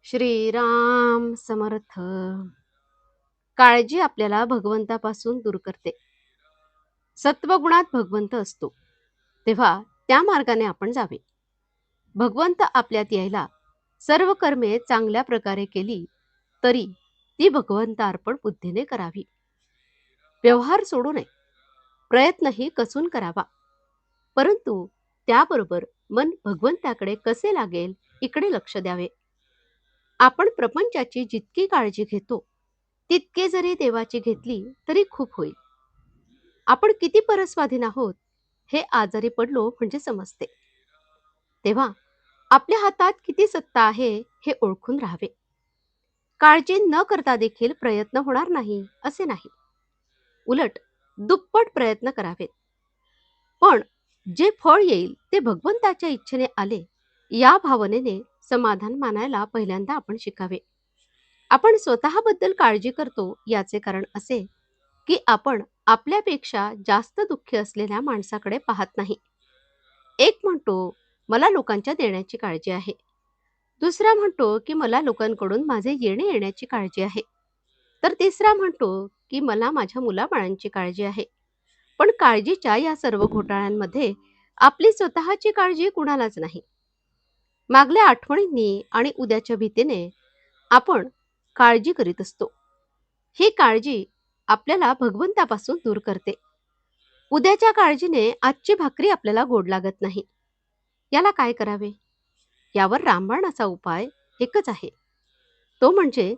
श्रीराम समर्थ. काळजी आपल्याला भगवंतापासून दूर करते. सत्वगुणात भगवंत असतो, तेव्हा त्या मार्गाने आपण जावे. भगवंत आपल्यात यायला सर्व कर्मे चांगल्या प्रकारे केली तरी ती भगवंतार्पण बुद्धीने करावी. व्यवहार सोडू नये, प्रयत्नही कसून करावा, परंतु त्याबरोबर मन भगवंताकडे कसे लागेल इकडे लक्ष द्यावे. आपण प्रपंचाची जितकी काळजी घेतो तितके जरी देवाची घेतली तरी खूप होईल. आपण किती परस्वाधीन आहोत हे आजारी पडलो म्हणजे समजते. तेव्हा आपल्या हातात किती सत्ता आहे हे ओळखून राहावे. काळजी न करता देखील प्रयत्न होणार नाही असे नाही, उलट दुप्पट प्रयत्न करावेत. पण जे फळ येईल ते भगवंताच्या इच्छेने आले या भावनेने समाधान मानायला पहिल्यांदा आपण शिकावे. आपण स्वतःबद्दल काळजी करतो याचे कारण असे की आपण आपल्यापेक्षा जास्त दुःखी असलेल्या माणसाकडे पाहत नाही. एक म्हणतो, मला लोकांच्या देण्याची काळजी आहे. दुसरा म्हणतो की मला लोकांकडून माझे येणे येण्याची काळजी आहे. तर तिसरा म्हणतो की मला माझ्या मुलाबाळांची काळजी आहे. पण काळजीच्या या सर्व घोटाळ्यांमध्ये आपली स्वतःची काळजी कुणालाच नाही. मागल्या आठवणींनी आणि उद्याच्या भीतीने आपण काळजी करीत असतो. ही काळजी आपल्याला भगवंतापासून दूर करते. उद्याच्या काळजीने आजची भाकरी आपल्याला गोड लागत नाही. याला काय करावे? यावर रामबाणाचा उपाय एकच आहे. तो म्हणजे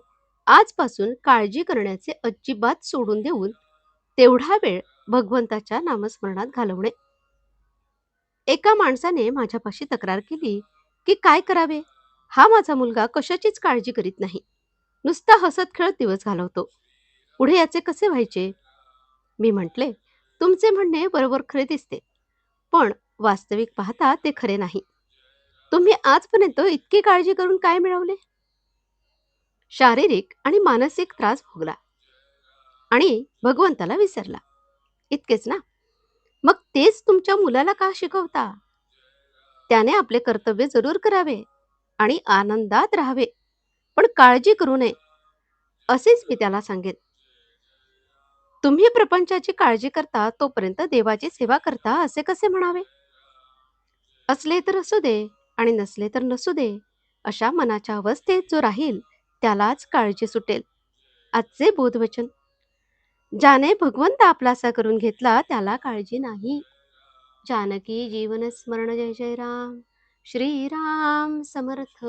आजपासून काळजी करण्याचे अजिबात सोडून देऊन तेवढा वेळ भगवंताच्या नामस्मरणात घालवणे. एका माणसाने माझ्यापाशी तक्रार केली की काय करावे, हा माझा मुलगा कशाचीच काळजी करीत नाही, नुसता हसत खेळत दिवस घालवतो, पुढे याचे कसे व्हायचे. मी म्हटले, तुमचे म्हणणे बरोबर खरे दिसते, पण वास्तविक पाहता ते खरे नाही. तुम्ही आजपर्यंत इतकी काळजी करून काय मिळवले? शारीरिक आणि मानसिक त्रास भोगला आणि भगवंताला विसरला, इतकेच ना? मग तेच तुमच्या मुलाला का शिकवता? त्याने आपले कर्तव्य जरूर करावे आणि आनंदात राहावे, पण काळजी करू नये असेच मी त्याला सांगेन. तुम्ही प्रपंचाची काळजी करता तोपर्यंत देवाची सेवा करता असे कसे म्हणावे? असले तर असू दे आणि नसले तर नसू दे, अशा मनाच्या अवस्थेत जो राहील त्यालाच काळजी सुटेल. आजचे बोधवचन. ज्याने भगवंत आपलासा करून घेतला त्याला काळजी नाही. जानकी जीवन स्मरण, जय जय राम. श्रीराम समर्थ.